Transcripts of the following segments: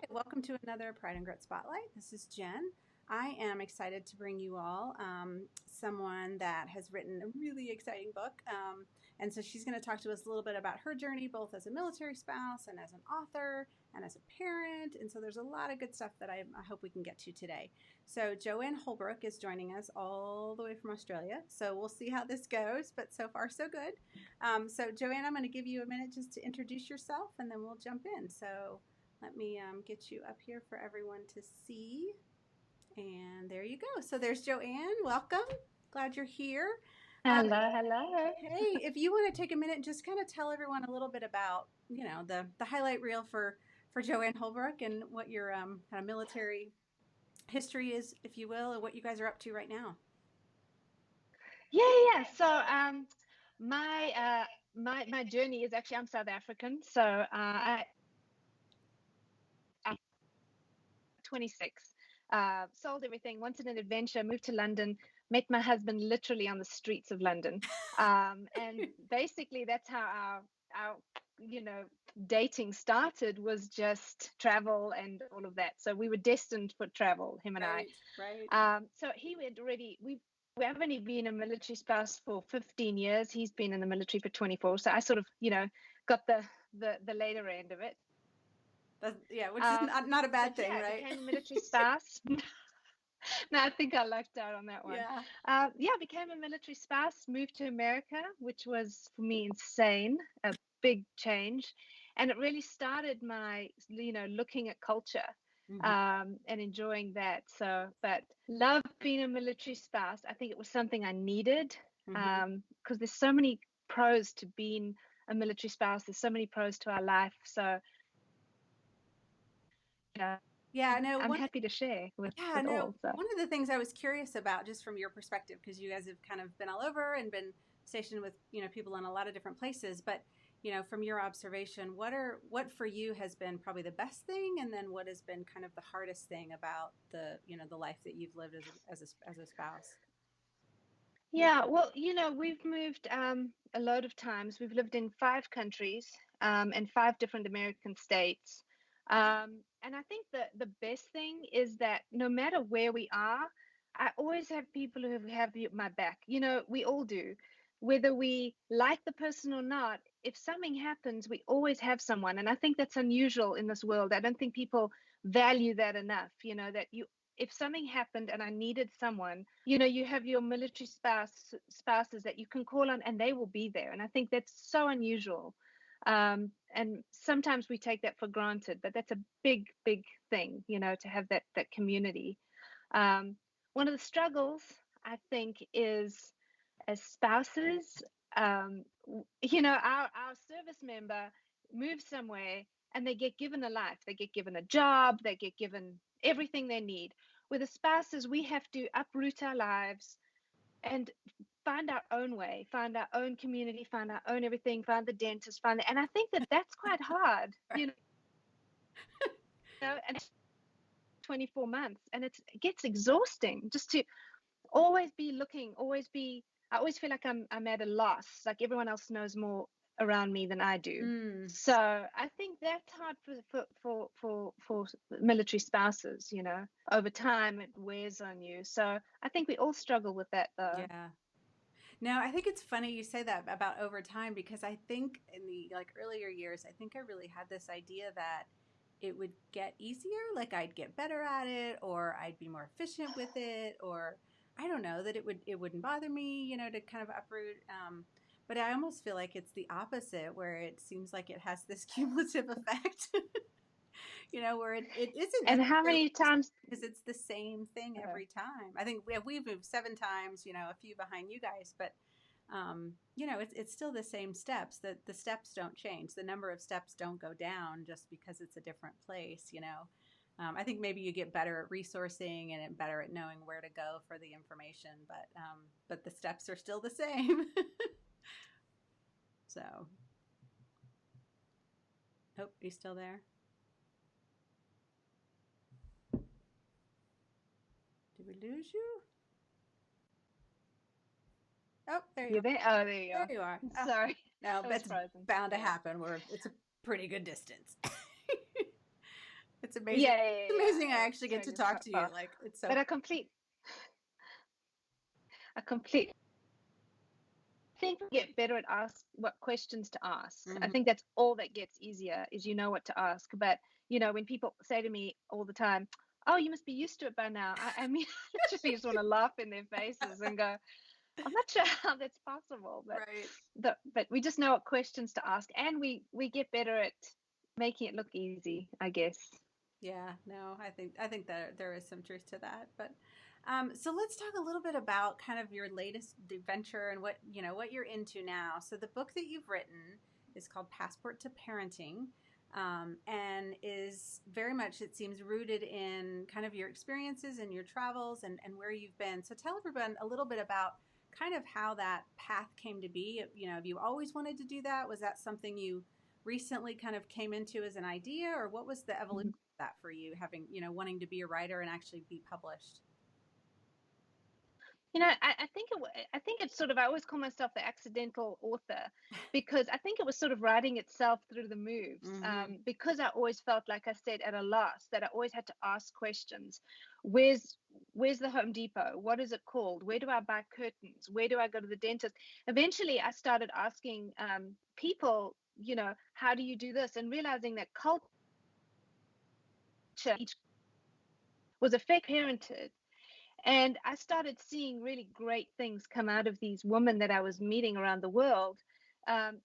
welcome to another Pride and Grit Spotlight. This is Jen. I am excited to bring you all someone that has written a really exciting book. And so she's going to talk to us a little bit about her journey, both as a military spouse and as an author and as a parent. And so there's a lot of good stuff that I hope we can get to today. So Joanne Holbrook is joining us all the way from Australia. So we'll see how this goes, but so far so good. So Joanne, I'm going to give you a minute just to introduce yourself and then we'll jump in. So let me get you up here for everyone to see. And there you go. So there's Joanne. Welcome. Glad you're here. Hello. Hey, if you want to take a minute and just kind of tell everyone a little bit about, the highlight reel for Joanne Holbrook and what your kind of military history is, if you will, and what you guys are up to right now. Yeah. So my journey is actually, I'm South African. So I'm 26. Sold everything, wanted an adventure, moved to London, met my husband literally on the streets of London. And basically that's how our dating started, was just travel and all of that. So we were destined for travel, him and I. Right. So we have only been a military spouse for 15 years. He's been in the military for 24. So I sort of, got the later end of it. Which is not a bad thing, right? I became a military spouse. No, I think I lucked out on that one. Yeah. Became a military spouse, moved to America, which was for me insane, a big change. And it really started my, looking at culture. And enjoying that. So, but love being a military spouse. I think it was something I needed, because there's so many pros to being a military spouse. There's so many pros to our life. So, I'm happy to share with all. So. One of the things I was curious about, just from your perspective, because you guys have kind of been all over and been stationed with, people in a lot of different places, but from your observation, what for you has been probably the best thing, and then what has been kind of the hardest thing about the the life that you've lived as a spouse? Yeah, well, we've moved a load of times. We've lived in 5 countries and 5 different American states. And I think the best thing is that no matter where we are, I always have people who have my back. We all do. Whether we like the person or not, if something happens, we always have someone. And I think that's unusual in this world. I don't think people value that enough, that if something happened and I needed someone, you have your military spouses that you can call on and they will be there. And I think that's so unusual. And sometimes we take that for granted, but that's a big, big thing, to have that community. One of the struggles, I think, is as spouses, our service member moves somewhere and they get given a life, they get given a job, they get given everything they need. With the spouses, we have to uproot our lives and find our own way, find our own community, find our own everything, find the dentist, and I think that's quite hard, and 24 months, and it gets exhausting just to always be looking, I always feel like I'm at a loss, like everyone else knows more around me than I do. So I think that's hard for military spouses, over time it wears on you. So I think we all struggle with that, though. Yeah. No, I think it's funny you say that about over time, because I think in the earlier years, I think I really had this idea that it would get easier, like I'd get better at it, or I'd be more efficient with it, or I don't know, that it wouldn't bother me, to kind of uproot. But I almost feel like it's the opposite, where it seems like it has this cumulative effect, where it isn't. And how many times? Because it's the same thing every time. I think we've moved 7 times, a few behind you guys, but it's still the same steps. The steps don't change. The number of steps don't go down just because it's a different place, I think maybe you get better at resourcing and better at knowing where to go for the information, but the steps are still the same. So, oh, are you still there? Did we lose you? Oh, there you are. There? Oh, there you are. There you are. Oh, sorry. No, that's bound to happen. It's a pretty good distance. It's amazing. Yeah, yeah, yeah, It's amazing I yeah. actually get to Australian talk to you. path. Like, it's so But a complete think we get better at ask what questions to ask. I hmm think that's all that gets easier is you know what to ask. But when people say to me all the time, "Oh, you must be used to it by now," I mean, literally just want to laugh in their faces and go, "I'm not sure how that's possible." But right. but we just know what questions to ask, and we get better at making it look easy, I guess. Yeah, no, I think that there is some truth to that. But so let's talk a little bit about kind of your latest adventure and what you're into now. So the book that you've written is called Passport to Parenting, and is very much, it seems, rooted in kind of your experiences and your travels and where you've been. So tell everyone a little bit about kind of how that path came to be. Have you always wanted to do that? Was that something you recently kind of came into as an idea, or what was the evolution Mhm. that for you, having wanting to be a writer and actually be published? I think it's sort of, I always call myself the accidental author because I think it was sort of writing itself through the moves. Mm-hmm. Because I always felt, like I said, at a loss, that I always had to ask questions. Where's where's the Home Depot? What is it called? Where do I buy curtains? Where do I go to the dentist? Eventually, I started asking people, how do you do this? And realizing that culture each was affect parented. And I started seeing really great things come out of these women that I was meeting around the world,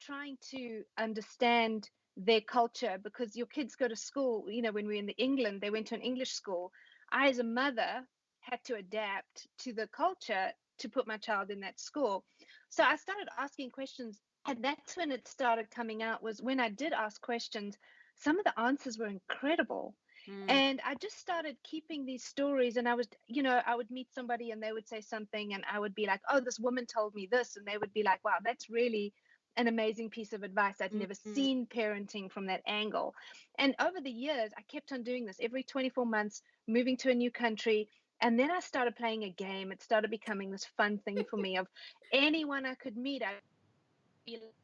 trying to understand their culture, because your kids go to school. When we were in England, they went to an English school. I, as a mother, had to adapt to the culture to put my child in that school. So I started asking questions. And that's when it started coming out, was when I did ask questions, some of the answers were incredible. Mm, And I just started keeping these stories, and I would meet somebody and they would say something, and I would be like, "Oh, this woman told me this." And they would be like, "Wow, that's really an amazing piece of advice. I'd never mm, seen parenting from that angle." And over the years, I kept on doing this every 24 months, moving to a new country. And then I started playing a game. It started becoming this fun thing for me, of anyone I could meet. I'd be like,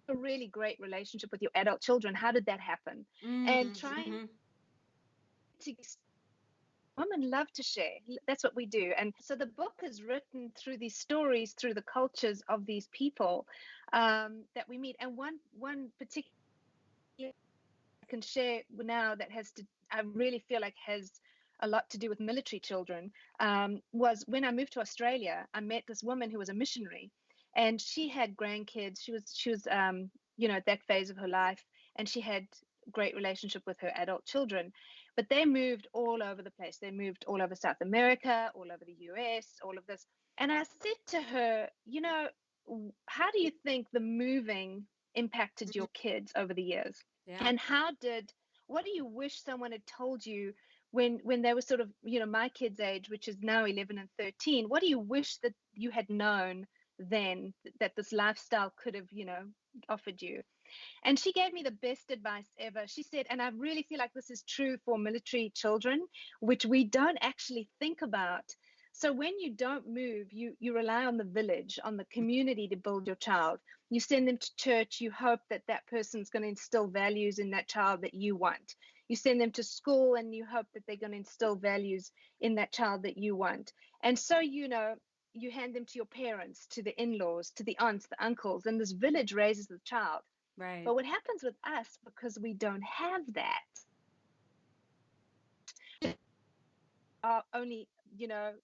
a really great relationship with your adult children. How did that happen? And trying mm-hmm. to women love to share. That's what we do. And so the book is written through these stories, through the cultures of these people that we meet. And one particular I can share now that I really feel like has a lot to do with military children, was when I moved to Australia. I met this woman who was a missionary, and she had grandkids. She was at that phase of her life, and she had great relationship with her adult children. But they moved all over the place. They moved all over South America, all over the US, all of this. And I said to her, how do you think the moving impacted Mm, your kids over the years? yeah. And what do you wish someone had told you when they were sort of, my kids' age, which is now 11 and 13? What do you wish that you had known then, that this lifestyle could have, offered you? And she gave me the best advice ever. She said, and I really feel like this is true for military children, which we don't actually think about. So when you don't move, you rely on the village, on the community to build your child. You send them to church. You hope that that person's going to instill values in that child that you want. You send them to school, and you hope that they're going to instill values in that child that you want. And so, you hand them to your parents, to the in-laws, to the aunts, the uncles, and this village raises the child. Right. But what happens with us, because we don't have that, only,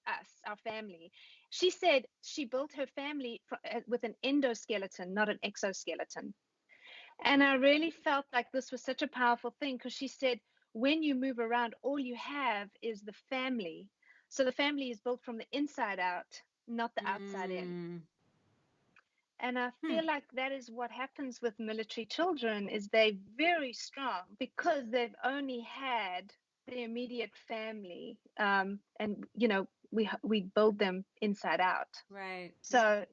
us, our family. She said she built her family with an endoskeleton, not an exoskeleton. And I really felt like this was such a powerful thing, because she said, when you move around, all you have is the family. So the family is built from the inside out, not the outside in. Mm, And I hmm. feel like that is what happens with military children, is they're very strong because they've only had the immediate family, and we build them inside out. Right. So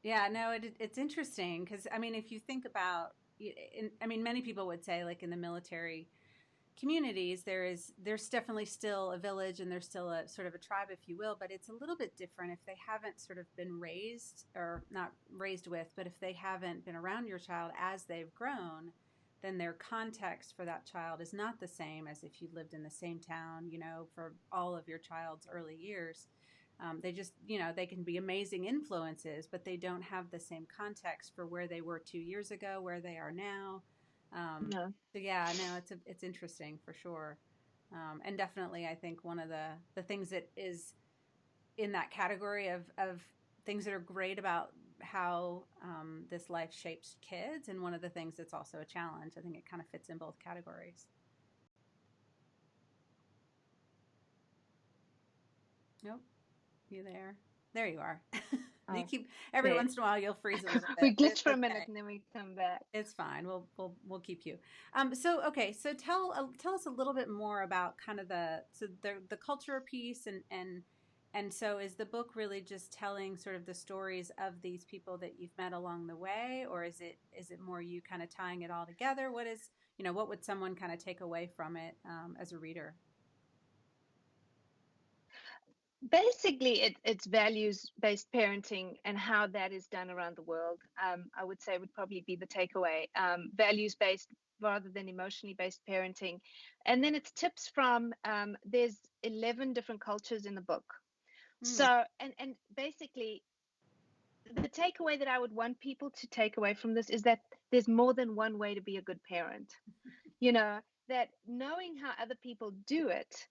Yeah, no, it's interesting because I mean, if you think about, I mean, many people would say, like in the military communities, there's definitely still a village and there's still a sort of a tribe, if you will, but it's a little bit different if they haven't sort of been raised, or not raised with, but if they haven't been around your child as they've grown, then their context for that child is not the same as if you lived in the same town, for all of your child's early years. They just, they can be amazing influences, but they don't have the same context for where they were 2 years ago, where they are now. No. So yeah, no, it's interesting for sure. And definitely, I think one of the things that is in that category of things that are great about how this life shapes kids, and one of the things that's also a challenge. I think it kind of fits in both categories. Nope, you there? There you are. You Oh, keep every there. once in a while you'll freeze a little bit, We but glitch it's for a minute okay. and then we come back. It's fine. We'll keep you. So okay. So tell us a little bit more about kind of the culture piece, and so is the book really just telling sort of the stories of these people that you've met along the way, or is it more you kind of tying it all together? What would someone kind of take away from it as a reader? Basically, it's values-based parenting and how that is done around the world. I would say would probably be the takeaway. Values-based rather than emotionally based parenting. And then it's tips from, there's 11 different cultures in the book. Hmm. So, and basically, the takeaway that I would want people to take away from this is that there's more than one way to be a good parent. You know, that knowing how other people do it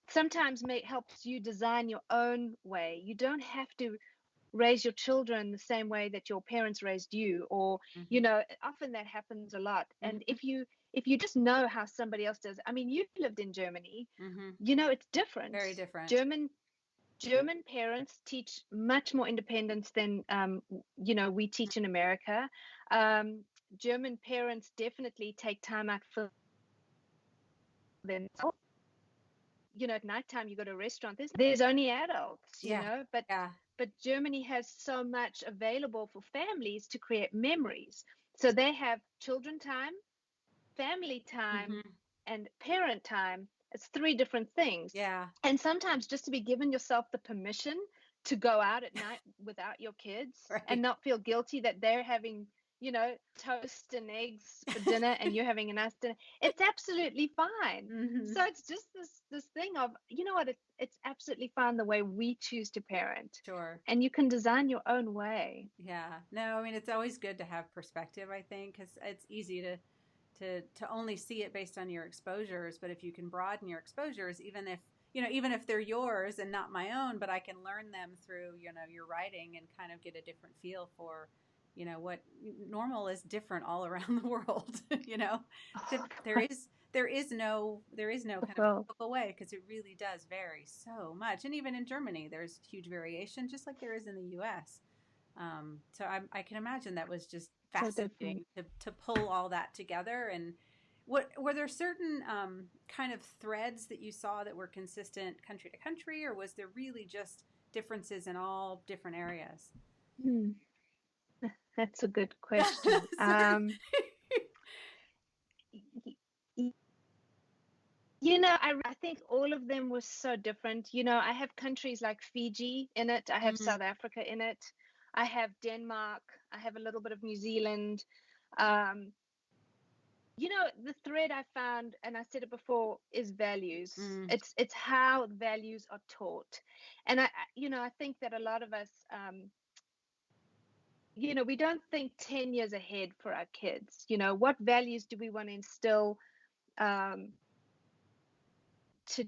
sometimes helps you design your own way. You don't have to raise your children the same way that your parents raised you, or Mm-hmm. often that happens a lot. And Mm-hmm. if you just know how somebody else does, I mean, you've lived in Germany, Mm-hmm. it's different. Very different. German parents teach much more independence than we teach in America. um, German parents definitely take time out for themselves. At nighttime you go to a restaurant, there's only adults, Yeah. Yeah. but Germany has so much available for families to create memories. So they have children time, family time, Mm-hmm. and parent time. It's three different things. Yeah. And sometimes just to be given yourself the permission to go out at night without your kids and Right. not feel guilty that they're having, toast and eggs for dinner and you're having a nice dinner, it's absolutely fine. Mm-hmm. So it's just this thing of, it's absolutely fine the way we choose to parent, Sure. and you can design your own way. Yeah. No, I mean it's always good to have perspective, I think, because it's easy to only see it based on your exposures. But if you can broaden your exposures, even if they're yours and not my own, but I can learn them through your writing and kind of get a different feel for what normal is different all around the world. There is no kind of Well, typical way, because it really does vary so much. And even in Germany there's huge variation, just like there is in the US. So I can imagine that was just so different. fascinating to pull all that together. And what were there certain kind of threads that you saw that were consistent country to country, or was there really just differences in all different areas? Hmm, that's a good question. Sorry. Y- I think all of them were so different. I have countries like Fiji in it, I have Mm, South Africa in it, I have Denmark, I have a little bit of New Zealand. Um, the thread I found, and I said it before, is values. mm, It's how values are taught. And I think that a lot of us, we don't think 10 years ahead for our kids. What values do we want to instill, um, to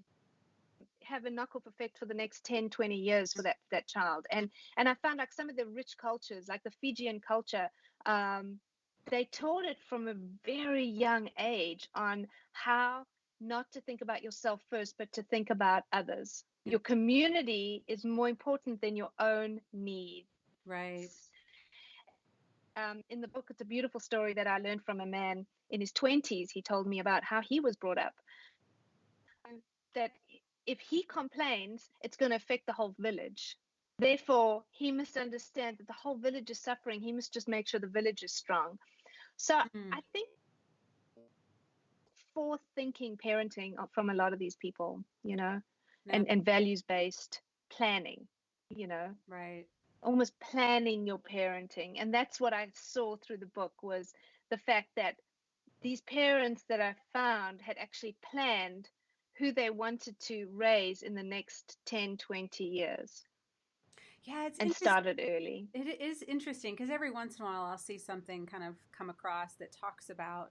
have a knock-off effect for the next 10, 20 years for that child. And I found like some of the rich cultures, like the Fijian culture, um, they taught it from a very young age on how not to think about yourself first, but to think about others. mm, Your community is more important than your own needs. right. In the book, it's a beautiful story that I learned from a man in his 20s. He told me about how he was brought up, that if he complains, it's going to affect the whole village. Therefore, he must understand that the whole village is suffering. He must just make sure the village is strong. So Mm, I think forward thinking parenting from a lot of these people, no, and values based planning, you know, right. almost planning your parenting. And that's what I saw through the book, was the fact that these parents that I found had actually planned who they wanted to raise in the next 10, 20 years Yeah, it's and interesting. started early. It is interesting because every once in a while I'll see something kind of come across that talks about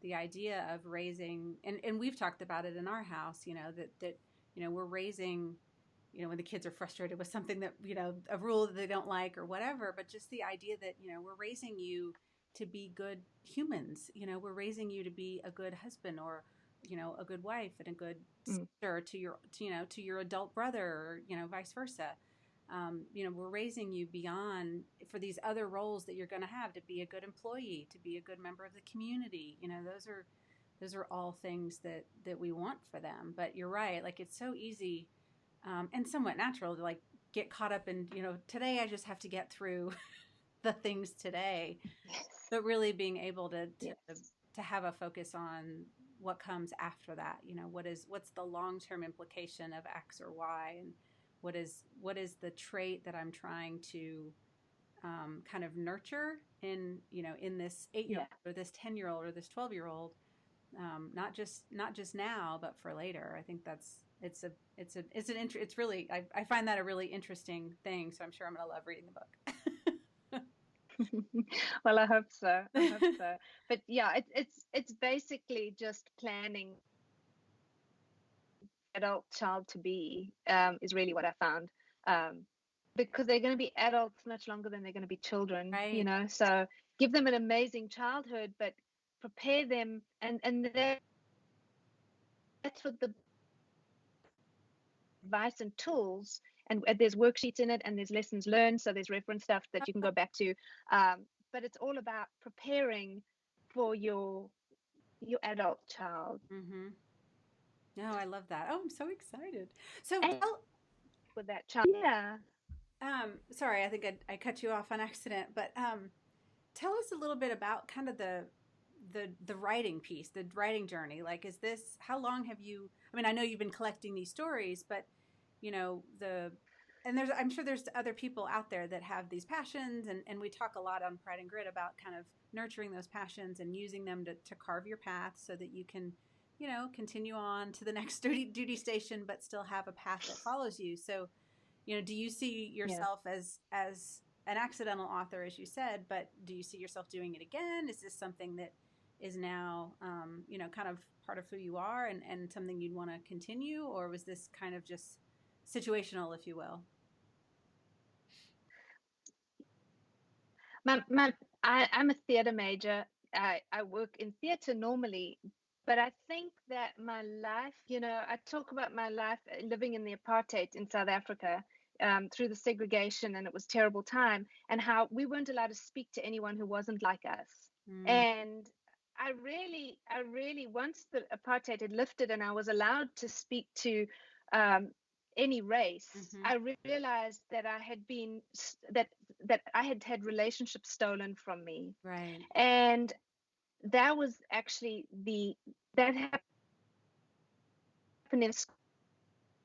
the idea of raising, and we've talked about it in our house, we're raising, when the kids are frustrated with something that, a rule that they don't like or whatever, but just the idea that, we're raising you to be good humans, we're raising you to be a good husband or, a good wife and a good Mm, sister to your adult brother or, vice versa. We're raising you beyond for these other roles that you're going to have to be a good employee, to be a good member of the community. Those are all things that we want for them. But you're right, like it's so easy and somewhat natural to like get caught up in today I just have to get through the things today, yes. but really being able to Yes. to have a focus on what comes after that. What's the long-term implication of X or Y, and what is the trait that I'm trying to kind of nurture in this 8-year Yeah. old or this 10-year old or this 12-year old, not just now but for later. I think that's it's really I find that a really interesting thing, so I'm sure I'm going to love reading the Well, I hope so. I hope book. so. But yeah, it's basically just planning adult child to be is really what I found. Um, because they're going to be adults much longer than they're going to be children, Right. So give them an amazing childhood, but prepare them, and that's what the advice and tools, and there's worksheets in it, and there's lessons learned, so there's reference stuff that you can go back to. But it's all about preparing for your adult child. Mm-hmm. No, I love that. Oh, I'm so excited. So And tell, with that child, yeah. sorry, I think I cut you off on accident, but tell us a little bit about kind of the writing piece, the writing journey. Like, how long have you? I mean, I know you've been collecting these stories, but and I'm sure there's other people out there that have these passions, and we talk a lot on Pride and Grit about kind of nurturing those passions and using them to carve your path so that you can, continue on to the next duty station, but still have a path that follows you. So, do you see Yeah. yourself as an accidental author, as you said, but do you see yourself doing it again? Is this something that is now, kind of part of who you are, and something you'd want to continue, or was this kind of just situational, if you will? My I'm a theater major. I work in theater normally, but I think that my life, I talk about my life living in the apartheid in South Africa, through the segregation, and it was terrible time, and how we weren't allowed to speak to anyone who wasn't like us. Mm, And I really, once the apartheid had lifted and I was allowed to speak to um, any race, mm-hmm. I realized that I had been that I had had relationships stolen from me. Right. And that was actually that happened in school.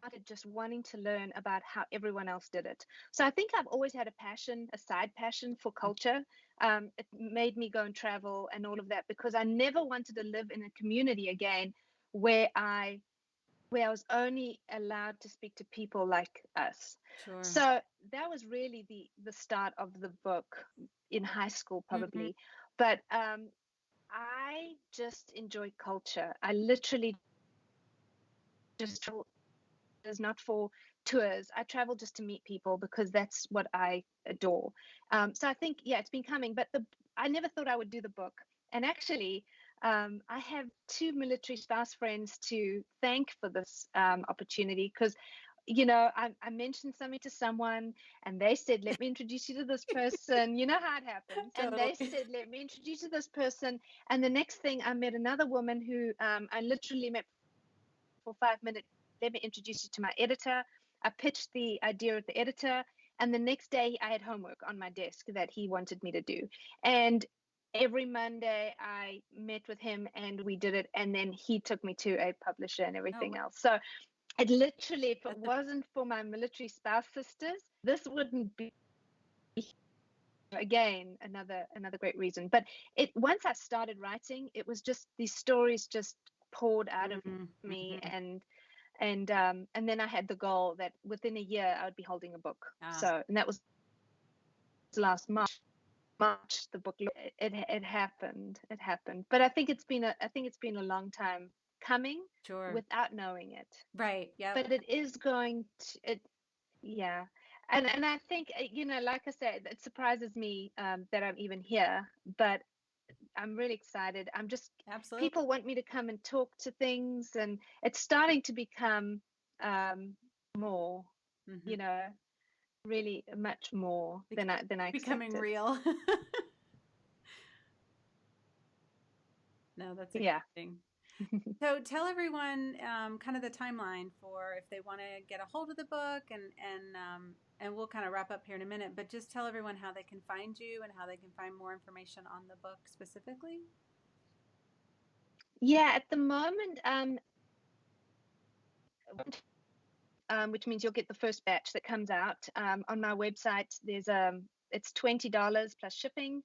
I started just wanting to learn about how everyone else did it. So I think I've always had a side passion for culture. It made me go and travel and all of that because I never wanted to live in a community again where I was only allowed to speak to people like us. Sure. So that was really the start of the book in high school, Mm-hmm. probably. But I just enjoy culture. I literally just travel is not for tours. I travel just to meet people because that's what I adore. So I think, yeah, it's been coming, but I never thought I would do the book. And actually, I have two military spouse friends to thank for this opportunity because, I mentioned something to someone and they said, let me introduce you to this person. You know how it happens. And they Totally. said, let me introduce you to this person. And the next thing, I met another woman who I literally met for 5 minutes. Let me introduce you to my editor. I pitched the idea of the editor, and the next day I had homework on my desk that he wanted me to do. And every Monday I met with him and we did it. And then he took me to a publisher and Oh, everything else. So it literally, if it that's wasn't for my military spouse sisters, this wouldn't be again, another great reason. But it once I started writing, it was just these stories just poured out of me, Mm-hmm. and then I had the goal that within a year I would be holding a book. Ah, So, and that was last March the book. It happened. It happened. But I think it's been a long time coming sure. without knowing it. Right. Yep. But it is going to it. Yeah. And I think, like I said, it surprises me that I'm even here, but I'm really excited. Absolutely. People want me to come and talk to things, and it's starting to become um, more, Mm-hmm. you know, really much more Bec- than I Becoming expected. real. No, that's Yeah. exciting. So tell everyone kind of the timeline for if they want to get a hold of the book, and we'll kind of wrap up here in a minute. But just tell everyone how they can find you and how they can find more information on the book specifically. Yeah, at the moment, which means you'll get the first batch that comes out on my website. It's $20 plus shipping,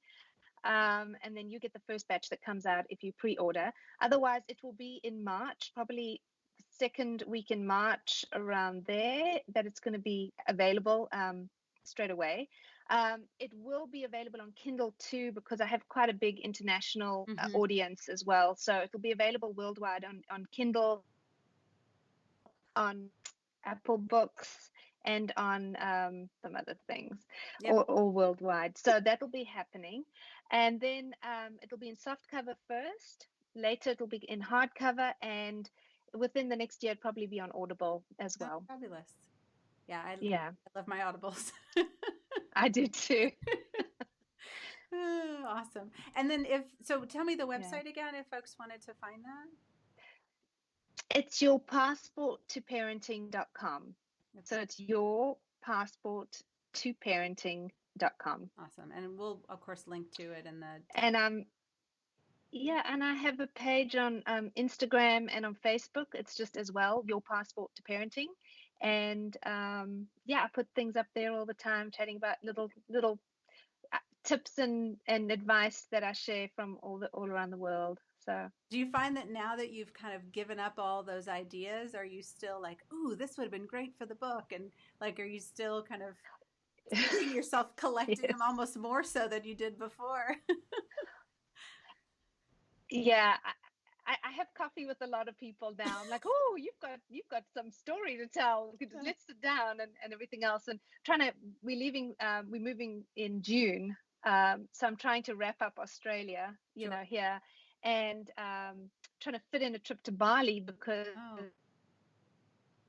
and then you get the first batch that comes out if you pre-order. Otherwise, it will be in March, probably second week in March, around there, that it's going to be available straight away. It will be available on Kindle too, because I have quite a big international Mm-hmm. audience as well. So it will be available worldwide on Kindle, on Apple Books, and on some other things, Yep. all worldwide. So that'll be happening. And then it'll be in softcover first. Later, it'll be in hardcover. And within the next year, it'll probably be on Audible as Oh, well. fabulous. Yeah, I Yeah, love my audibles. I do too. Awesome. And then tell me the Yeah. website again if folks wanted to find that. It's your passport to parenting.com. So Okay. it's your passport to parenting.com. Awesome. And we'll of course link to it in the And Yeah, and I have a page on Instagram and on Facebook. It's just as well, Your Passport to Parenting. And yeah, I put things up there all the time, chatting about little tips and advice that I share from all around the world. So Do you find that now that you've kind of given up all those ideas, are you still like, ooh, this would have been great for the book? And like, are you still kind of finding yourself collecting them yes, almost more so than you did before? yeah. I have coffee with a lot of people now. I'm like, oh, you've got some story to tell. Let's sit down and everything else. And trying to we're moving in June. So I'm trying to wrap up Australia, Sure. here, and trying to fit in a trip to Bali because Oh,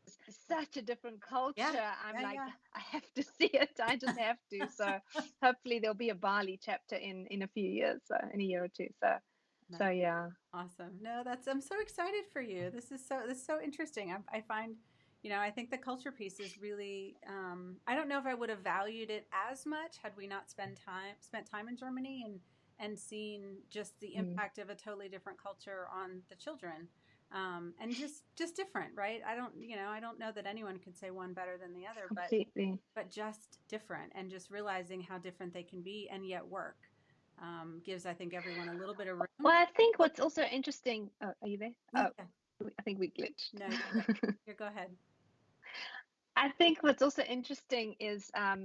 it's such a different yeah. culture. I'm Yeah. like, Yeah. I have to see it. I just have to. So hopefully there'll be a Bali chapter in a few years, so in a year or two. So Nice. yeah. Awesome. No, I'm so excited for you. This is so interesting. I find, I think the culture piece is really, I don't know if I would have valued it as much had we not spent time in Germany and seen just the Mm, impact of a totally different culture on the children. And just different, right? I don't know that anyone could say one better than the other, completely. but just different, and just realizing how different they can be and yet work, gives, I think, everyone a little bit of room. Well, I think what's also interesting. Oh, are you there? Yeah. Oh, I think we glitched. No, you're good. Here, go ahead. I think what's also interesting is, I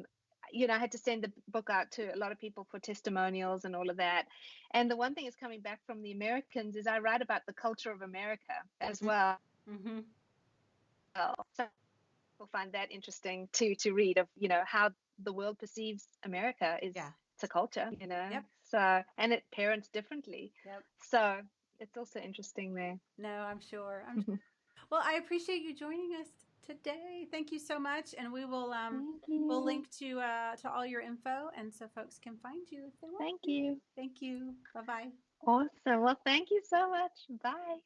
had to send the book out to a lot of people for testimonials and all of that. And the one thing is coming back from the Americans is I write about the culture of America as Mm-hmm. well. Mm-hmm. So people find that interesting to read of, how the world perceives America is Yeah. it's a culture. Yep. So, and it parents differently. Yep. So it's also interesting there. No, I'm sure. Well, I appreciate you joining us today. Thank you so much, and Thank we'll you. link to all your info, and so folks can find you if they want Thank to. you. Thank you. Bye bye. Awesome. Well, thank you so much. Bye.